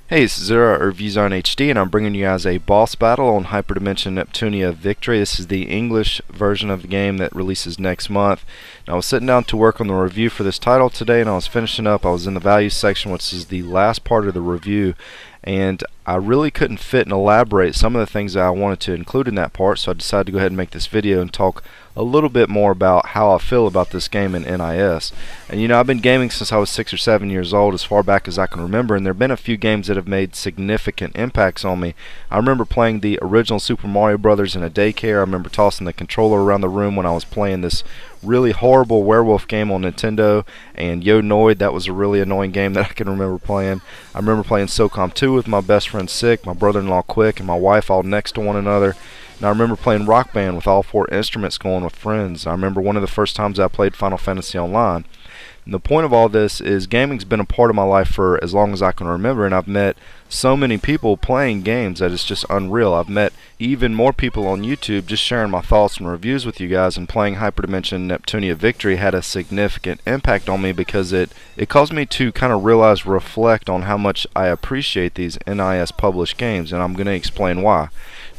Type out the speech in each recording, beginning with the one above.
Hey, this is Zero or ReviewZoneHD, and I'm bringing you guys a boss battle on Hyperdimension Neptunia Victory. This is the English version of the game that releases next month. And I was sitting down to work on the review for this title today, and I was finishing up. I was in the value section, which is the last part of the review, and I really couldn't fit and elaborate some of the things that I wanted to include in that part, so I decided to go ahead and make this video and talk a little bit more about how I feel about this game in NIS. And you know, I've been gaming since I was 6 or 7 years old, as far back as I can remember, and there have been a few games that have made significant impacts on me. I remember playing the original Super Mario Brothers in a daycare. I remember tossing the controller around the room when I was playing this really horrible werewolf game on Nintendo, and Yo Noid, that was a really annoying game that I can remember playing. I remember playing SOCOM 2 with my best friend Sick, my brother-in-law Quick, and my wife all next to one another. And I remember playing Rock Band with all 4 instruments going with friends. I remember one of the first times I played Final Fantasy Online. And the point of all this is gaming's been a part of my life for as long as I can remember, and I've met so many people playing games that it's just unreal. I've met even more people on YouTube just sharing my thoughts and reviews with you guys, and playing Hyperdimension Neptunia Victory had a significant impact on me because it caused me to kind of reflect on how much I appreciate these NIS published games, and I'm going to explain why.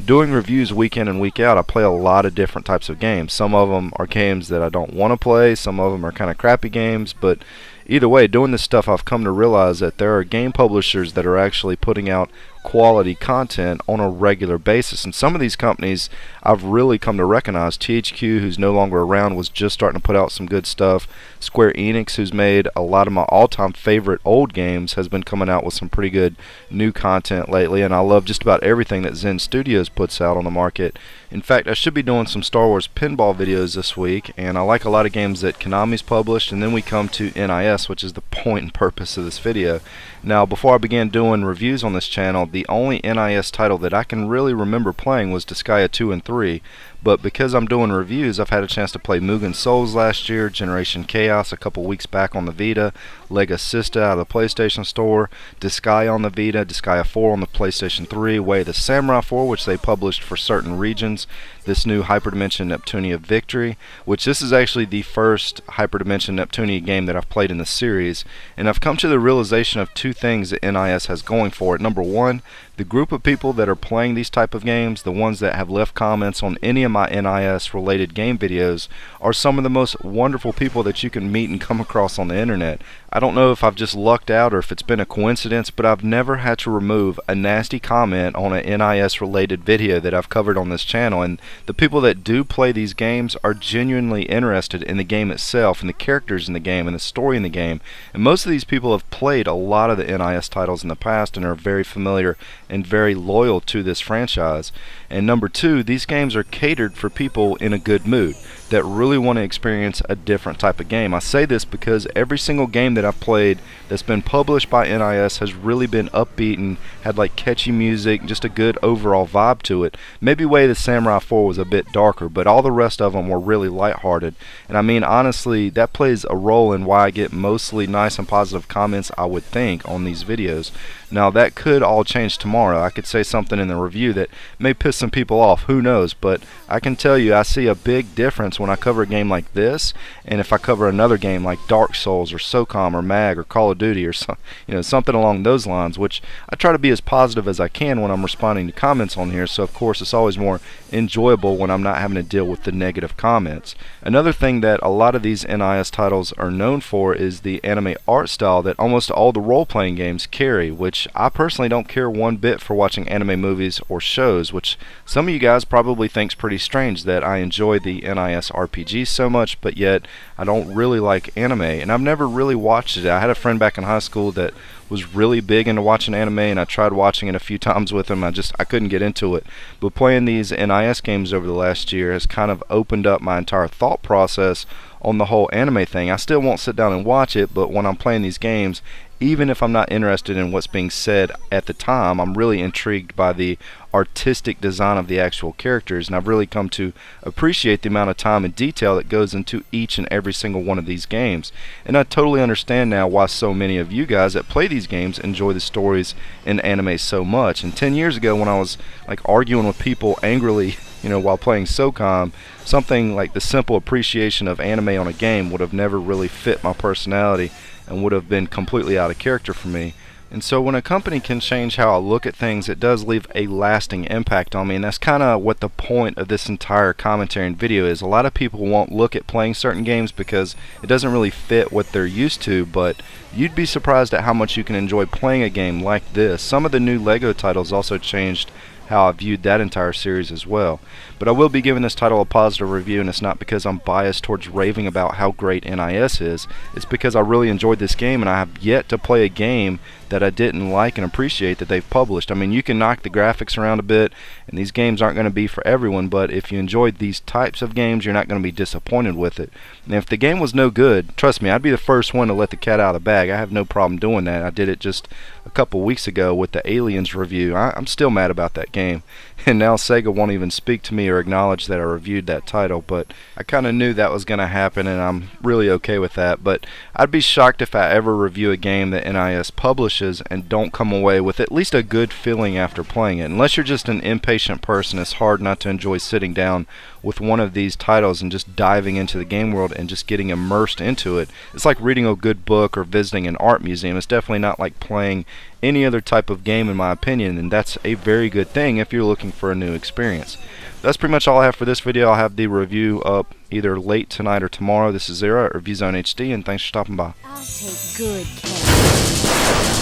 Doing reviews week in and week out, I play a lot of different types of games. Some of them are games that I don't want to play, some of them are kind of crappy games, but either way, doing this stuff, I've come to realize that there are game publishers that are actually putting out quality content on a regular basis, and some of these companies I've really come to recognize. THQ, who's no longer around, was just starting to put out some good stuff. Square Enix, who's made a lot of my all-time favorite old games, has been coming out with some pretty good new content lately, and I love just about everything that Zen Studios puts out on the market. In fact, I should be doing some Star Wars pinball videos this week, and I like a lot of games that Konami's published, and then we come to NIS, which is the point and purpose of this video. Now, before I began doing reviews on this channel, the only NIS title that I can really remember playing was Disgaea 2 and 3, but because I'm doing reviews, I've had a chance to play Mugen Souls last year, Generation Chaos a couple weeks back on the Vita, Leg Assista out of the PlayStation Store, Disgaea on the Vita, Disgaea 4 on the PlayStation 3, Way of the Samurai 4, which they published for certain regions, this new Hyperdimension Neptunia Victory, which this is actually the first Hyperdimension Neptunia game that I've played in the series, and I've come to the realization of two things that NIS has going for it. Number one, the group of people that are playing these type of games, the ones that have left comments on any of my NIS related game videos, are some of the most wonderful people that you can meet and come across on the internet. I don't know if I've just lucked out or if it's been a coincidence, but I've never had to remove a nasty comment on an NIS related video that I've covered on this channel, and the people that do play these games are genuinely interested in the game itself and the characters in the game and the story in the game, and most of these people have played a lot of the NIS titles in the past and are very familiar and very loyal to this franchise. And number two, these games are catered for people in a good mood that really want to experience a different type of game. I say this because every single game that I've played that's been published by NIS has really been upbeat and had like catchy music, just a good overall vibe to it. Maybe Way of the Samurai 4 was a bit darker, but all the rest of them were really lighthearted. And I mean, honestly, that plays a role in why I get mostly nice and positive comments, I would think, on these videos. Now, that could all change tomorrow. I could say something in the review that may piss some people off, who knows, but I can tell you I see a big difference when I cover a game like this and if I cover another game like Dark Souls or SOCOM or MAG or Call of Duty or something along those lines, which I try to be as positive as I can when I'm responding to comments on here, so of course it's always more enjoyable when I'm not having to deal with the negative comments. Another thing that a lot of these NIS titles are known for is the anime art style that almost all the role-playing games carry, which I personally don't care one bit for watching anime movies or shows, which some of you guys probably think's pretty strange that I enjoy the NIS RPGs so much, but yet I don't really like anime, and I've never really watched it. I had a friend back in high school that was really big into watching anime, and I tried watching it a few times with him. I couldn't get into it. But playing these NIS games over the last year has kind of opened up my entire thought process on the whole anime thing. I still won't sit down and watch it, but when I'm playing these games, even if I'm not interested in what's being said at the time, I'm really intrigued by the artistic design of the actual characters, and I've really come to appreciate the amount of time and detail that goes into each and every single one of these games. And I totally understand now why so many of you guys that play these games enjoy the stories in anime so much. And 10 years ago, when I was like arguing with people angrily while playing SOCOM, something like the simple appreciation of anime on a game would have never really fit my personality and would have been completely out of character for me. And so when a company can change how I look at things, it does leave a lasting impact on me, and that's kind of what the point of this entire commentary and video is. A lot of people won't look at playing certain games because it doesn't really fit what they're used to, but you'd be surprised at how much you can enjoy playing a game like this. Some of the new LEGO titles also changed how I viewed that entire series as well. But I will be giving this title a positive review, and it's not because I'm biased towards raving about how great NIS is. It's because I really enjoyed this game, and I have yet to play a game that I didn't like and appreciate that they've published. I mean, you can knock the graphics around a bit, and these games aren't going to be for everyone, but if you enjoyed these types of games, you're not going to be disappointed with it. And if the game was no good, trust me, I'd be the first one to let the cat out of the bag. I have no problem doing that. I did it just a couple weeks ago with the Aliens review. I'm still mad about that game, and now Sega won't even speak to me or acknowledge that I reviewed that title, but I kind of knew that was going to happen, and I'm really okay with that. But I'd be shocked if I ever review a game that NIS publishes and don't come away with at least a good feeling after playing it. Unless you're just an impatient person, it's hard not to enjoy sitting down with one of these titles and just diving into the game world and just getting immersed into it. It's like reading a good book or visiting an art museum. It's definitely not like playing any other type of game, in my opinion, and that's a very good thing if you're looking for a new experience. That's pretty much all I have for this video. I'll have the review up either late tonight or tomorrow. This is Zero at ReviewZoneHD, and thanks for stopping by. I'll take good care.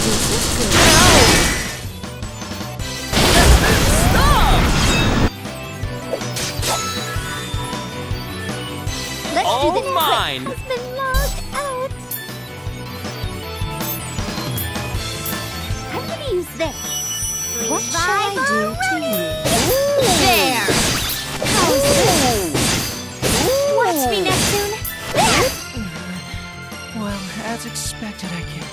This is good. Let's do this mine. quick. It's been logged out. I'm gonna use this. What shall I do to you? There. How's this? Watch me, Neptune. Well, as expected, I guess.